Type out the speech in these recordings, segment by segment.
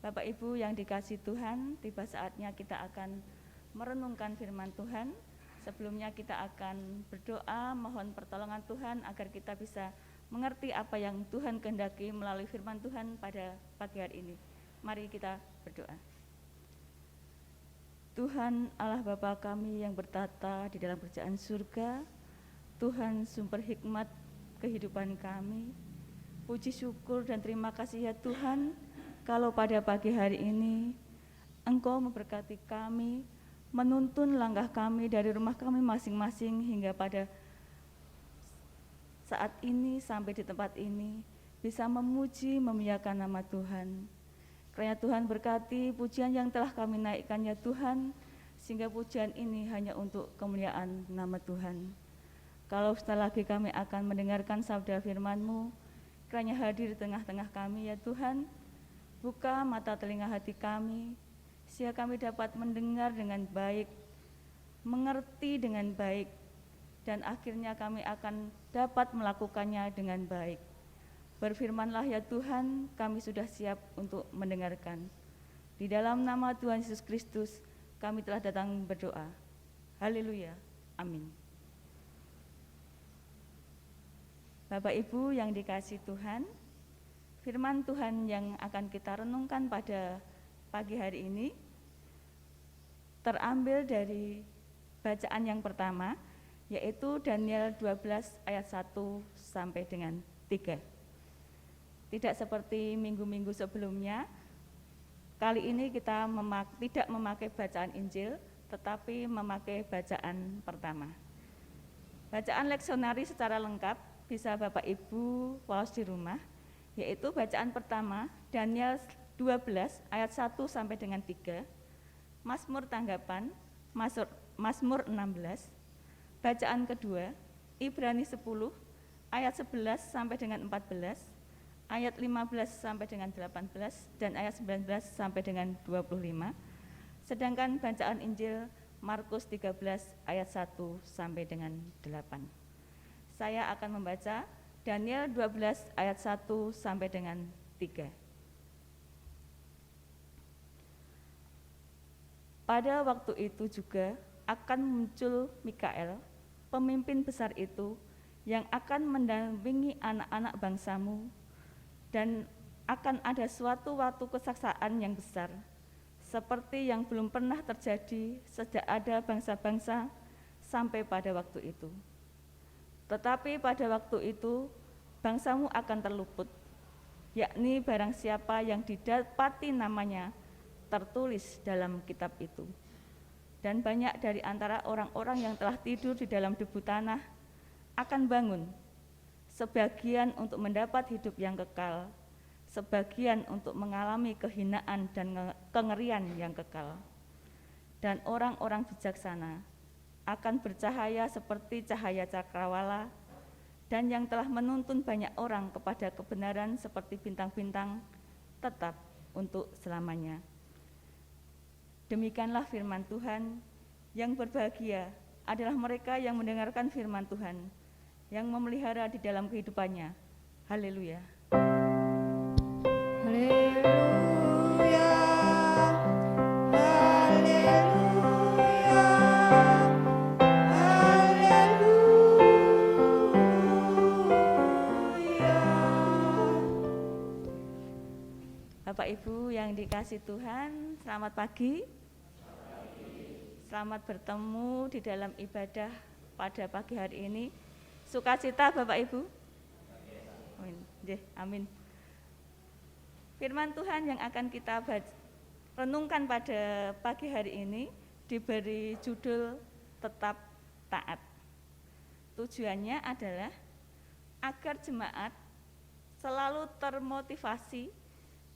Bapak Ibu yang dikasihi Tuhan, tiba saatnya kita akan merenungkan firman Tuhan. Sebelumnya kita akan berdoa, mohon pertolongan Tuhan agar kita bisa mengerti apa yang Tuhan kehendaki melalui firman Tuhan pada pagi hari ini. Mari kita berdoa. Tuhan Allah Bapa kami yang bertata di dalam kerajaan surga, Tuhan sumber hikmat kehidupan kami, puji syukur dan terima kasih ya Tuhan, kalau pada pagi hari ini Engkau memberkati kami, menuntun langkah kami dari rumah kami masing-masing hingga pada saat ini sampai di tempat ini bisa memuji memuliakan nama Tuhan. Kiranya Tuhan berkati pujian yang telah kami naikkan ya Tuhan, sehingga pujian ini hanya untuk kemuliaan nama Tuhan. Kalau setelah lagi kami akan mendengarkan sabda firman-Mu, kiranya hadir di tengah-tengah kami ya Tuhan, buka mata telinga hati kami, sehingga kami dapat mendengar dengan baik, mengerti dengan baik, dan akhirnya kami akan dapat melakukannya dengan baik. Berfirmanlah ya Tuhan, kami sudah siap untuk mendengarkan. Di dalam nama Tuhan Yesus Kristus, kami telah datang berdoa. Haleluya, amin. Bapak Ibu yang dikasihi Tuhan, firman Tuhan yang akan kita renungkan pada pagi hari ini terambil dari bacaan yang pertama, yaitu Daniel 12 ayat 1 sampai dengan 3. Tidak seperti minggu-minggu sebelumnya, kali ini kita tidak memakai bacaan Injil, tetapi memakai bacaan pertama. Bacaan leksionari secara lengkap bisa Bapak Ibu waos di rumah, yaitu bacaan pertama Daniel 12 ayat 1 sampai dengan 3, Mazmur tanggapan, Mazmur 16, bacaan kedua Ibrani 10 ayat 11 sampai dengan 14, ayat 15 sampai dengan 18, dan ayat 19 sampai dengan 25. Sedangkan bacaan Injil Markus 13 ayat 1 sampai dengan 8. Saya akan membaca Daniel 12 ayat 1 sampai dengan 3. Pada waktu itu juga akan muncul Mikael, pemimpin besar itu, yang akan mendampingi anak-anak bangsamu, dan akan ada suatu waktu kesaksaan yang besar, seperti yang belum pernah terjadi sejak ada bangsa-bangsa sampai pada waktu itu. Tetapi pada waktu itu bangsamu akan terluput, yakni barang siapa yang didapati namanya tertulis dalam kitab itu. Dan banyak dari antara orang-orang yang telah tidur di dalam debu tanah akan bangun, sebagian untuk mendapat hidup yang kekal, sebagian untuk mengalami kehinaan dan kengerian yang kekal. Dan orang-orang bijaksana akan bercahaya seperti cahaya cakrawala, dan yang telah menuntun banyak orang kepada kebenaran seperti bintang-bintang tetap untuk selamanya. Demikianlah firman Tuhan. Yang berbahagia adalah mereka yang mendengarkan firman Tuhan, yang memelihara di dalam kehidupannya. Haleluya. Haleluya. Haleluya. Haleluya. Bapak Ibu yang dikasihi Tuhan, selamat pagi. Selamat bertemu di dalam ibadah pada pagi hari ini. Sukacita Bapak Ibu? Amin. Amin. Firman Tuhan yang akan kita renungkan pada pagi hari ini diberi judul Tetap Taat. Tujuannya adalah agar jemaat selalu termotivasi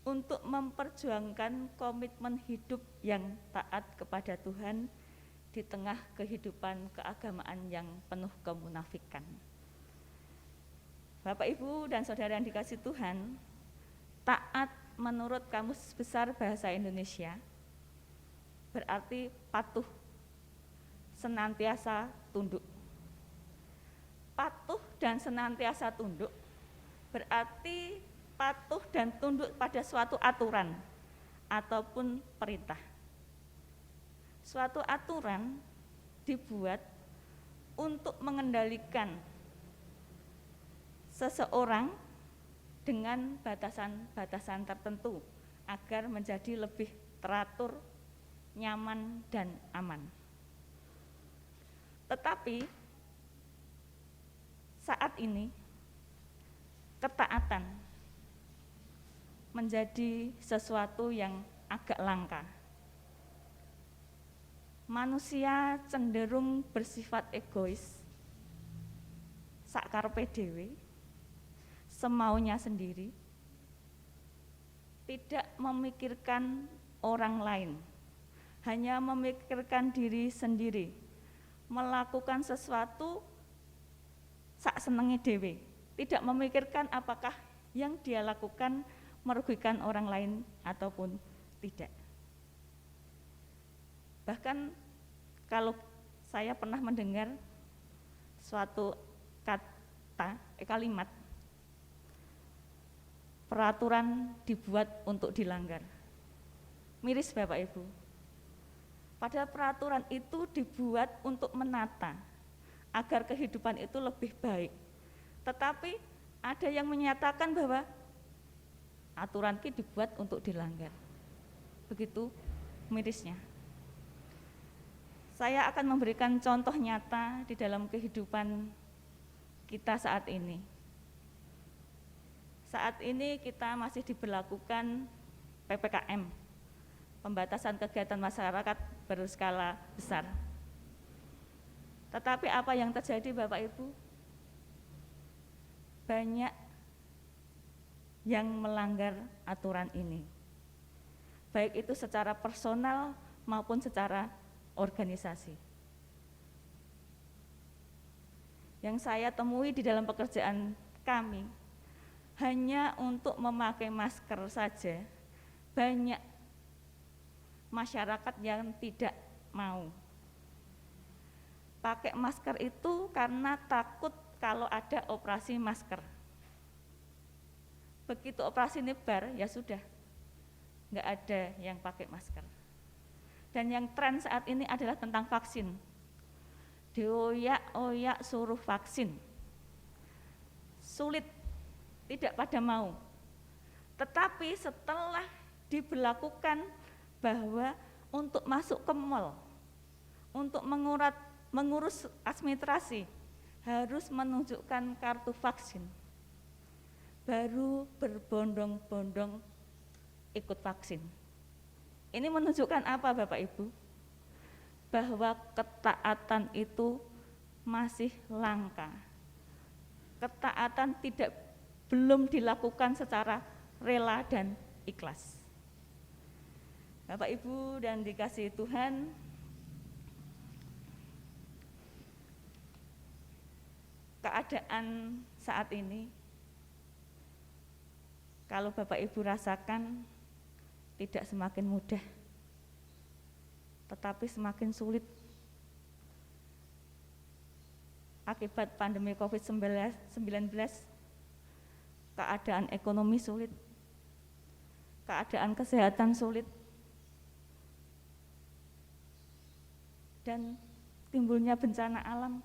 untuk memperjuangkan komitmen hidup yang taat kepada Tuhan di tengah kehidupan keagamaan yang penuh kemunafikan. Bapak, Ibu, dan saudara yang dikasihi Tuhan, taat menurut Kamus Besar Bahasa Indonesia berarti patuh, senantiasa tunduk. Patuh dan senantiasa tunduk berarti patuh dan tunduk pada suatu aturan ataupun perintah. Suatu aturan dibuat untuk mengendalikan seseorang dengan batasan-batasan tertentu agar menjadi lebih teratur, nyaman, dan aman. Tetapi saat ini ketaatan menjadi sesuatu yang agak langka. Manusia cenderung bersifat egois, sakarepe dhewe, semaunya sendiri, tidak memikirkan orang lain, hanya memikirkan diri sendiri, melakukan sesuatu sak senenge dhewe, tidak memikirkan apakah yang dia lakukan merugikan orang lain ataupun tidak. Bahkan kalau saya pernah mendengar suatu kalimat, peraturan dibuat untuk dilanggar. Miris Bapak Ibu. Padahal peraturan itu dibuat untuk menata agar kehidupan itu lebih baik. Tetapi ada yang menyatakan bahwa aturan itu dibuat untuk dilanggar. Begitu mirisnya. Saya akan memberikan contoh nyata di dalam kehidupan kita saat ini. Saat ini kita masih diberlakukan PPKM, pembatasan kegiatan masyarakat berskala besar. Tetapi apa yang terjadi Bapak Ibu? Banyak yang melanggar aturan ini, baik itu secara personal maupun secara organisasi. Yang saya temui di dalam pekerjaan kami, hanya untuk memakai masker saja, banyak masyarakat yang tidak mau. Pakai masker itu karena takut kalau ada operasi masker. Begitu operasi nyebar, ya sudah, nggak ada yang pakai masker. Dan yang tren saat ini adalah tentang vaksin. Dioyak-oyak suruh vaksin. Sulit, tidak pada mau. Tetapi setelah diberlakukan bahwa untuk masuk ke mal, untuk mengurus administrasi, harus menunjukkan kartu vaksin, baru berbondong-bondong ikut vaksin. Ini menunjukkan apa Bapak Ibu? Bahwa ketaatan itu masih langka. Ketaatan belum dilakukan secara rela dan ikhlas. Bapak Ibu dan dikasihi Tuhan, keadaan saat ini, kalau Bapak Ibu rasakan tidak semakin mudah, tetapi semakin sulit. Akibat pandemi COVID-19, keadaan ekonomi sulit, keadaan kesehatan sulit, dan timbulnya bencana alam.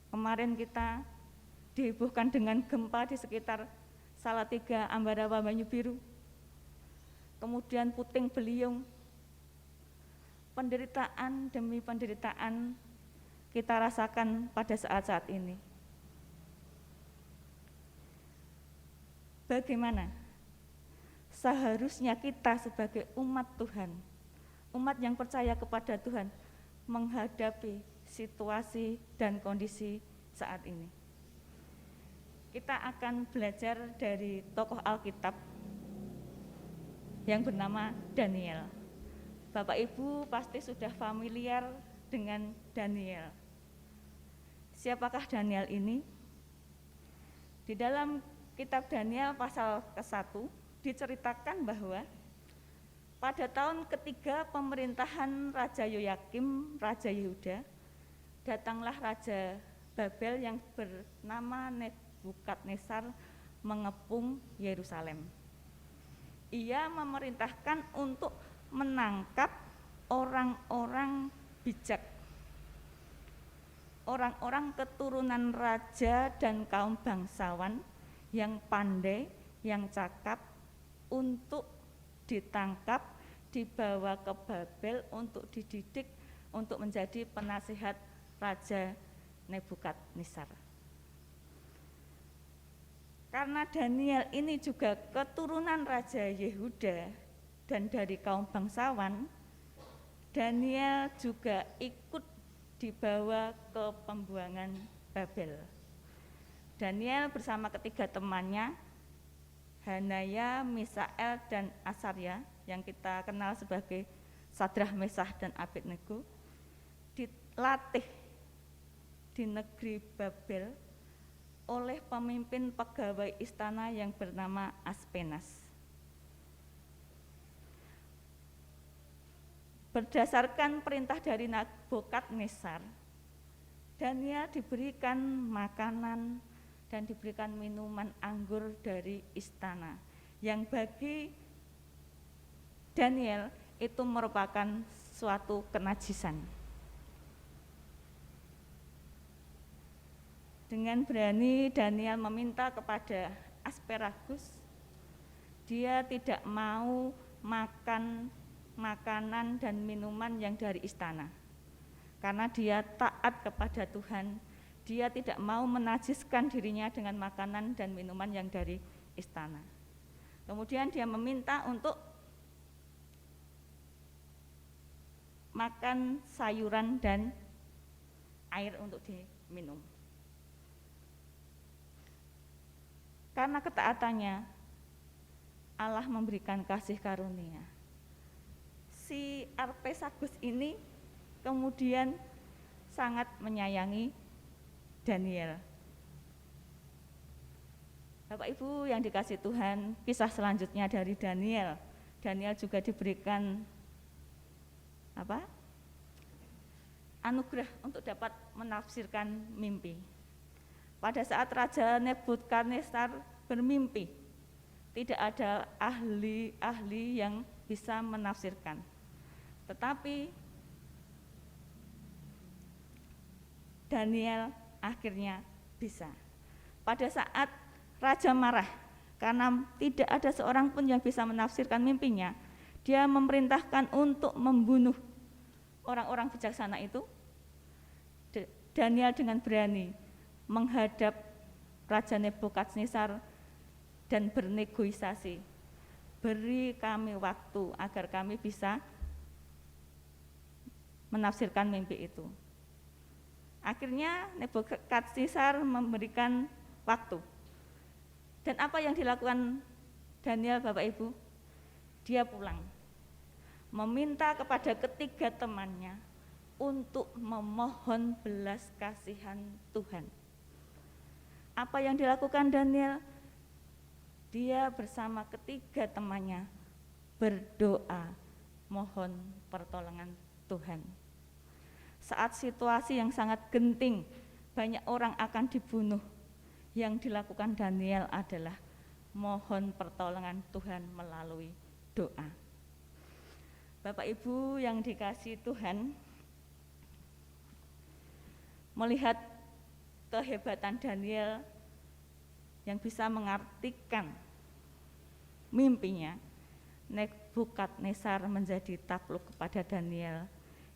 Kemarin kita dihebohkan dengan gempa di sekitar Salatiga, Ambarawa, Banyu Biru, kemudian puting beliung, penderitaan demi penderitaan kita rasakan pada saat-saat ini. Bagaimana seharusnya kita sebagai umat Tuhan, umat yang percaya kepada Tuhan, menghadapi situasi dan kondisi saat ini? Kita akan belajar dari tokoh Alkitab yang bernama Daniel. Bapak Ibu pasti sudah familiar dengan Daniel. Siapakah Daniel ini? Di dalam kitab Daniel pasal ke-1 diceritakan bahwa pada tahun ketiga pemerintahan Raja Yoyakim, Raja Yehuda, datanglah Raja Babel yang bernama Nebukadnezar mengepung Yerusalem. Ia memerintahkan untuk menangkap orang-orang bijak, orang-orang keturunan raja dan kaum bangsawan yang pandai, yang cakap, untuk ditangkap, dibawa ke Babel untuk dididik untuk menjadi penasihat Raja Nebukadnezar. Karena Daniel ini juga keturunan Raja Yehuda dan dari kaum bangsawan, Daniel juga ikut dibawa ke pembuangan Babel. Daniel bersama ketiga temannya, Hanaya, Misael, dan Asarya, yang kita kenal sebagai Sadrah, Mesah, dan Abednego, dilatih di negeri Babel oleh pemimpin pegawai istana yang bernama Aspenas. Berdasarkan perintah dari Nebukadnezar, Daniel diberikan makanan dan diberikan minuman anggur dari istana, yang bagi Daniel itu merupakan suatu kenajisan. Dengan berani Daniel meminta kepada Asperagus, dia tidak mau makan makanan dan minuman yang dari istana. Karena dia taat kepada Tuhan, dia tidak mau menajiskan dirinya dengan makanan dan minuman yang dari istana. Kemudian dia meminta untuk makan sayuran dan air untuk diminum. Karena ketaatannya, Allah memberikan kasih karunia. Si Arpesagus ini kemudian sangat menyayangi Daniel. Bapak Ibu yang dikasih Tuhan, kisah selanjutnya dari Daniel. Daniel juga diberikan anugerah untuk dapat menafsirkan mimpi. Pada saat Raja Nebukadnezar bermimpi, tidak ada ahli-ahli yang bisa menafsirkan. Tetapi Daniel akhirnya bisa. Pada saat Raja marah karena tidak ada seorang pun yang bisa menafsirkan mimpinya, dia memerintahkan untuk membunuh orang-orang bijaksana itu. Daniel dengan berani menghadap Raja Nebukadnezar dan bernegosiasi, beri kami waktu agar kami bisa menafsirkan mimpi itu. Akhirnya Nebukadnezar memberikan waktu. Dan apa yang dilakukan Daniel, Bapak Ibu? Dia pulang, meminta kepada ketiga temannya untuk memohon belas kasihan Tuhan. Apa yang dilakukan Daniel? Dia bersama ketiga temannya berdoa, mohon pertolongan Tuhan. Saat situasi yang sangat genting, banyak orang akan dibunuh, yang dilakukan Daniel adalah mohon pertolongan Tuhan melalui doa. Bapak Ibu yang dikasihi Tuhan, melihat kehebatan Daniel yang bisa mengartikan mimpinya, Nebukadnezar menjadi takluk kepada Daniel.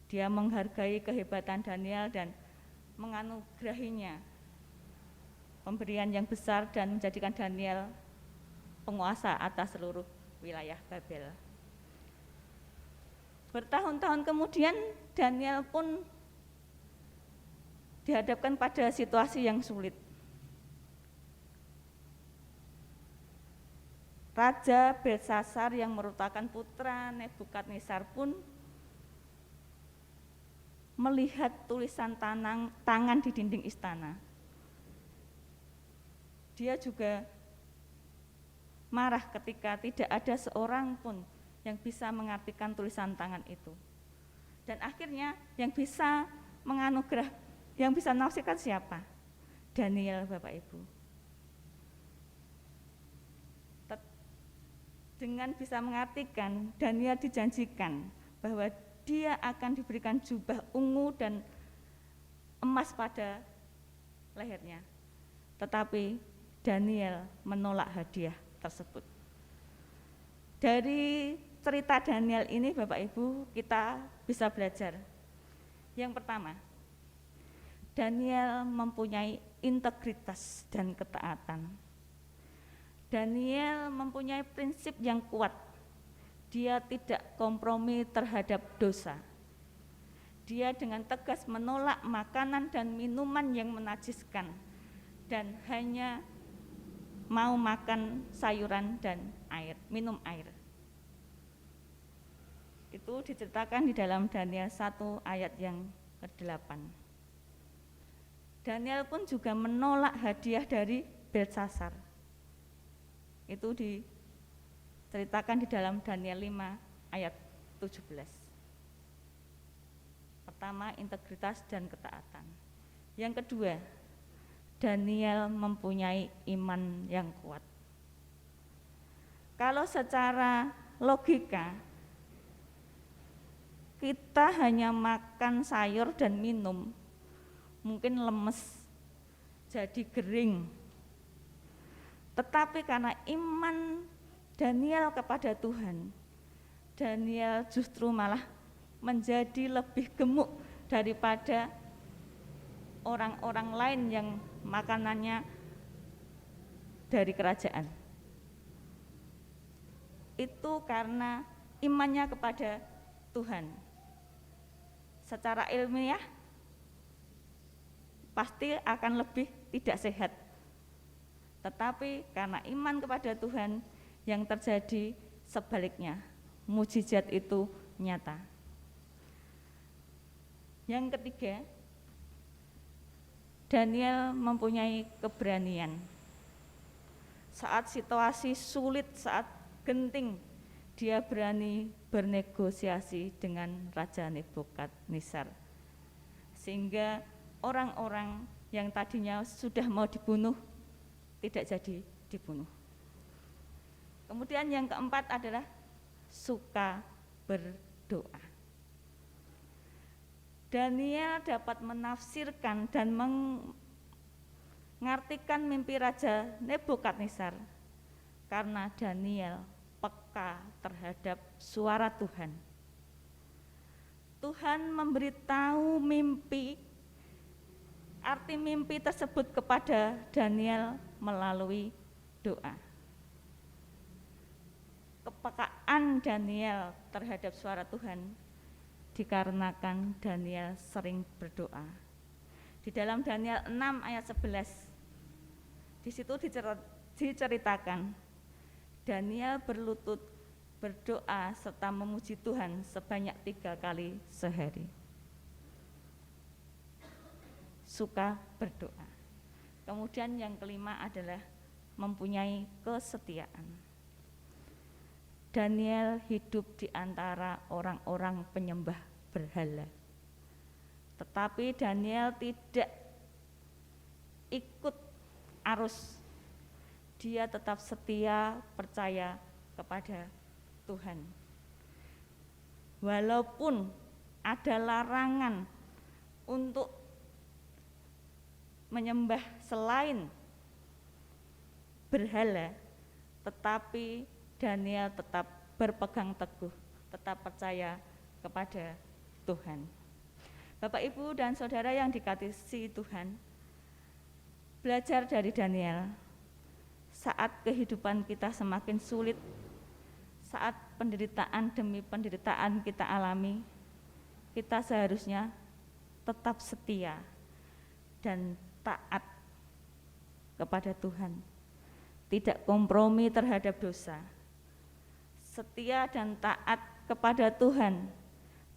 Dia menghargai kehebatan Daniel dan menganugerahinya pemberian yang besar dan menjadikan Daniel penguasa atas seluruh wilayah Babel. Bertahun-tahun kemudian Daniel pun dihadapkan pada situasi yang sulit. Raja Belsasar yang merupakan putra Nebukadnezar pun melihat tulisan tangan di dinding istana. Dia juga marah ketika tidak ada seorang pun yang bisa mengartikan tulisan tangan itu. Dan akhirnya yang bisa yang bisa menafsirkan siapa? Daniel, Bapak Ibu. dengan bisa mengartikan Daniel dijanjikan bahwa dia akan diberikan jubah ungu dan emas pada lehernya. Tetapi Daniel menolak hadiah tersebut. Dari cerita Daniel ini Bapak Ibu kita bisa belajar. Yang pertama, Daniel mempunyai integritas dan ketaatan. Daniel mempunyai prinsip yang kuat. Dia tidak kompromi terhadap dosa. Dia dengan tegas menolak makanan dan minuman yang menajiskan dan hanya mau makan sayuran dan air, minum air. Itu diceritakan di dalam Daniel 1 ayat yang ke-8. Daniel pun juga menolak hadiah dari Belsasar. Itu diceritakan di dalam Daniel 5 ayat 17. Pertama, integritas dan ketaatan. Yang kedua, Daniel mempunyai iman yang kuat. Kalau secara logika kita hanya makan sayur dan minum, mungkin lemes, jadi kering. Tetapi karena iman Daniel kepada Tuhan, Daniel justru malah menjadi lebih gemuk daripada orang-orang lain yang makanannya dari kerajaan. Itu karena imannya kepada Tuhan. Secara ilmiah pasti akan lebih tidak sehat. Tetapi karena iman kepada Tuhan, yang terjadi sebaliknya, mukjizat itu nyata. Yang ketiga, Daniel mempunyai keberanian. Saat situasi sulit, saat genting, dia berani bernegosiasi dengan Raja Nebukadnezar. Sehingga orang-orang yang tadinya sudah mau dibunuh, tidak jadi dibunuh. Kemudian yang keempat adalah suka berdoa. Daniel dapat menafsirkan dan mengartikan mimpi Raja Nebukadnezar karena Daniel peka terhadap suara Tuhan. Tuhan memberitahu mimpi, arti mimpi tersebut kepada Daniel melalui doa. Kepekaan Daniel terhadap suara Tuhan dikarenakan Daniel sering berdoa. Di dalam Daniel 6 ayat 11, di situ diceritakan Daniel berlutut berdoa serta memuji Tuhan sebanyak 3 kali sehari. Suka berdoa. Kemudian yang kelima adalah mempunyai kesetiaan. Daniel hidup di antara orang-orang penyembah berhala. Tetapi Daniel tidak ikut arus. Dia tetap setia percaya kepada Tuhan. Walaupun ada larangan untuk menyembah selain berhala, tetapi Daniel tetap berpegang teguh, tetap percaya kepada Tuhan. Bapak, Ibu, dan Saudara yang dikasihi Tuhan, belajar dari Daniel. Saat kehidupan kita semakin sulit, saat penderitaan demi penderitaan kita alami, kita seharusnya tetap setia dan taat kepada Tuhan. Tidak kompromi terhadap dosa. Setia dan taat kepada Tuhan,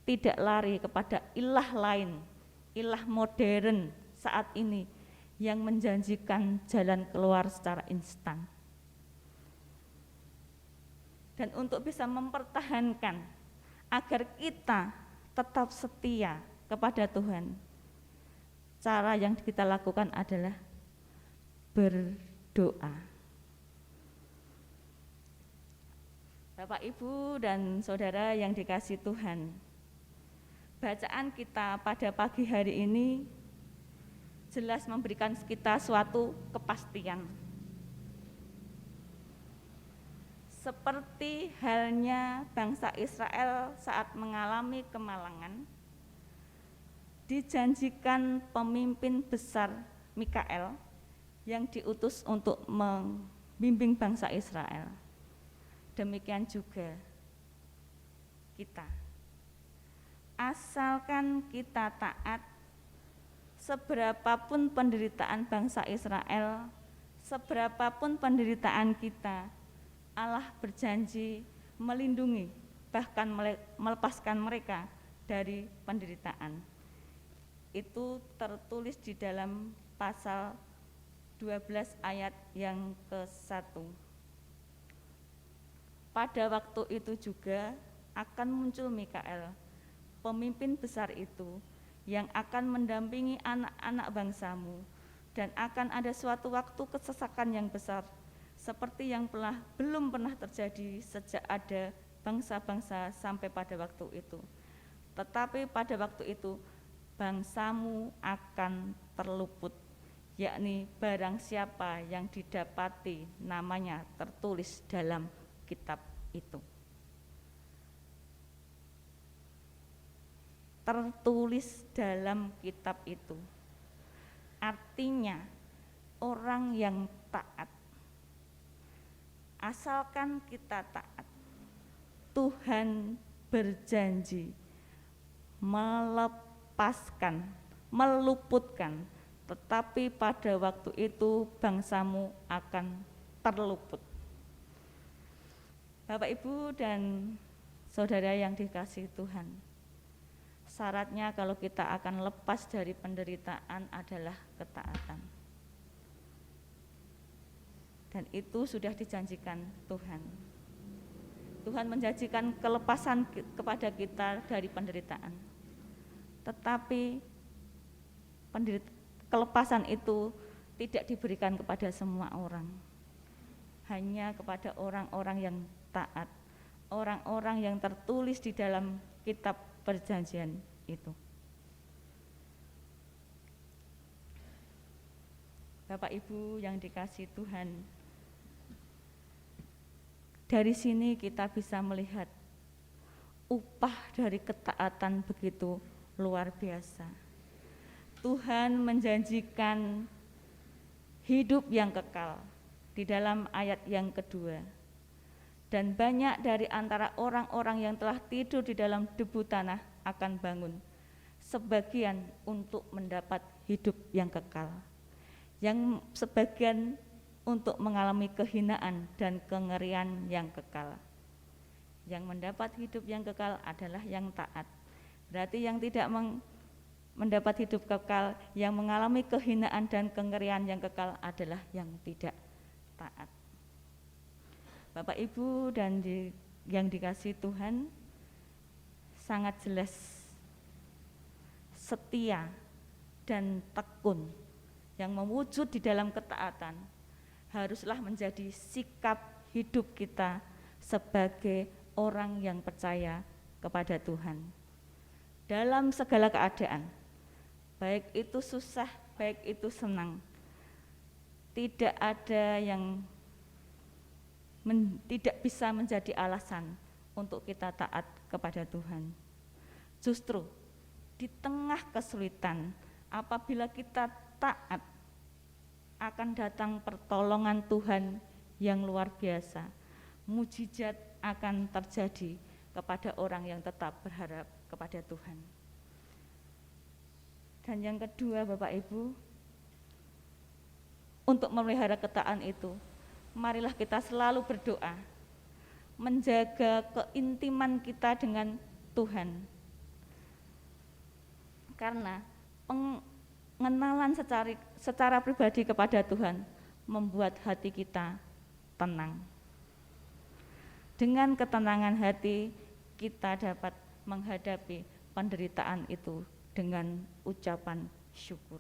tidak lari kepada ilah lain, ilah modern saat ini yang menjanjikan jalan keluar secara instan. Dan untuk bisa mempertahankan agar kita tetap setia kepada Tuhan, cara yang kita lakukan adalah berdoa. Bapak, Ibu, dan Saudara yang dikasihi Tuhan, bacaan kita pada pagi hari ini jelas memberikan kita suatu kepastian. Seperti halnya bangsa Israel saat mengalami kemalangan, dijanjikan pemimpin besar Mikael yang diutus untuk membimbing bangsa Israel. Demikian juga kita. Asalkan kita taat, seberapapun penderitaan bangsa Israel, seberapapun penderitaan kita, Allah berjanji melindungi, bahkan melepaskan mereka dari penderitaan. Itu tertulis di dalam pasal 12 ayat yang ke-1. Pada waktu itu juga akan muncul Mikael, pemimpin besar itu, yang akan mendampingi anak-anak bangsamu, dan akan ada suatu waktu kesesakan yang besar, seperti yang belum pernah terjadi sejak ada bangsa-bangsa sampai pada waktu itu. Tetapi pada waktu itu bangsamu akan terluput, yakni barang siapa yang didapati namanya tertulis dalam kitab itu. Tertulis dalam kitab itu artinya orang yang taat. Asalkan kita taat, Tuhan berjanji melepaskan, meluputkan, tetapi pada waktu itu bangsamu akan terluput. Bapak, Ibu, dan Saudara yang dikasihi Tuhan, syaratnya kalau kita akan lepas dari penderitaan adalah ketaatan. Dan itu sudah dijanjikan Tuhan. Tuhan menjanjikan kelepasan kepada kita dari penderitaan. Tetapi kelepasan itu tidak diberikan kepada semua orang. Hanya kepada orang-orang yang taat, orang-orang yang tertulis di dalam kitab perjanjian itu. Bapak, Ibu yang dikasihi Tuhan, dari sini kita bisa melihat upah dari ketaatan begitu luar biasa. Tuhan menjanjikan hidup yang kekal di dalam ayat yang kedua. Dan banyak dari antara orang-orang yang telah tidur di dalam debu tanah akan bangun, sebagian untuk mendapat hidup yang kekal, yang sebagian untuk mengalami kehinaan dan kengerian yang kekal. Yang mendapat hidup yang kekal adalah yang taat. Berarti yang tidak mendapat hidup kekal, yang mengalami kehinaan dan kengerian yang kekal adalah yang tidak taat. Bapak, Ibu, dan yang dikasihi Tuhan, sangat jelas setia dan tekun yang mewujud di dalam ketaatan haruslah menjadi sikap hidup kita sebagai orang yang percaya kepada Tuhan. Dalam segala keadaan, baik itu susah, baik itu senang, tidak ada yang tidak bisa menjadi alasan untuk kita taat kepada Tuhan. Justru di tengah kesulitan, apabila kita taat, akan datang pertolongan Tuhan yang luar biasa. Mujizat akan terjadi kepada orang yang tetap berharap kepada Tuhan. Dan yang kedua, Bapak, Ibu, untuk memelihara ketaatan itu, marilah kita selalu berdoa, menjaga keintiman kita dengan Tuhan. Karena pengenalan secara pribadi kepada Tuhan membuat hati kita tenang. Dengan ketenangan hati kita dapat menghadapi penderitaan itu dengan ucapan syukur.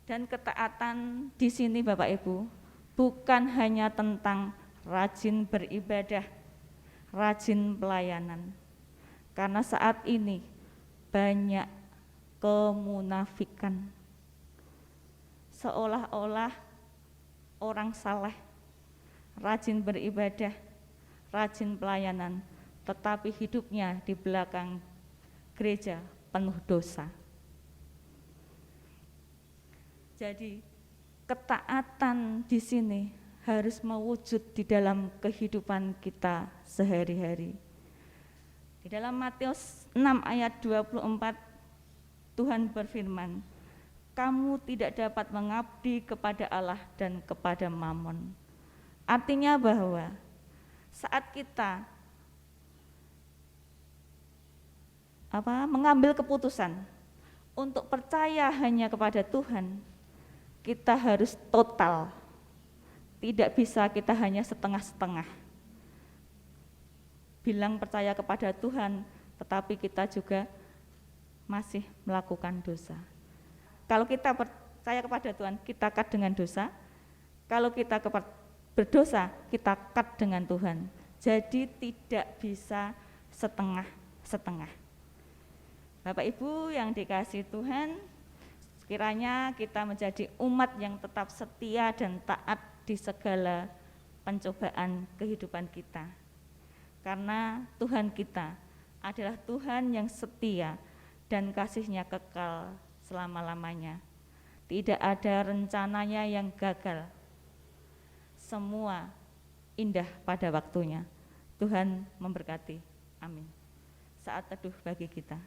Dan ketaatan di sini, Bapak, Ibu, bukan hanya tentang rajin beribadah, rajin pelayanan. Karena saat ini banyak kemunafikan. Seolah-olah orang saleh, rajin beribadah, rajin pelayanan, tetapi hidupnya di belakang gereja penuh dosa. Jadi ketaatan di sini harus mewujud di dalam kehidupan kita sehari-hari. Di dalam Matius 6 ayat 24 Tuhan berfirman, kamu tidak dapat mengabdi kepada Allah dan kepada Mammon. Artinya bahwa saat kita mengambil keputusan untuk percaya hanya kepada Tuhan, kita harus total. Tidak bisa kita hanya setengah-setengah. Bilang percaya kepada Tuhan, tetapi kita juga masih melakukan dosa. Kalau kita percaya kepada Tuhan, kita cut dengan dosa. Kalau kita berdosa, kita cut dengan Tuhan. Jadi tidak bisa setengah-setengah. Bapak Ibu yang dikasihi Tuhan, sekiranya kita menjadi umat yang tetap setia dan taat di segala pencobaan kehidupan kita. Karena Tuhan kita adalah Tuhan yang setia dan kasih-Nya kekal selama-lamanya. Tidak ada rencananya yang gagal. Semua indah pada waktunya. Tuhan memberkati. Amin. Saat teduh bagi kita.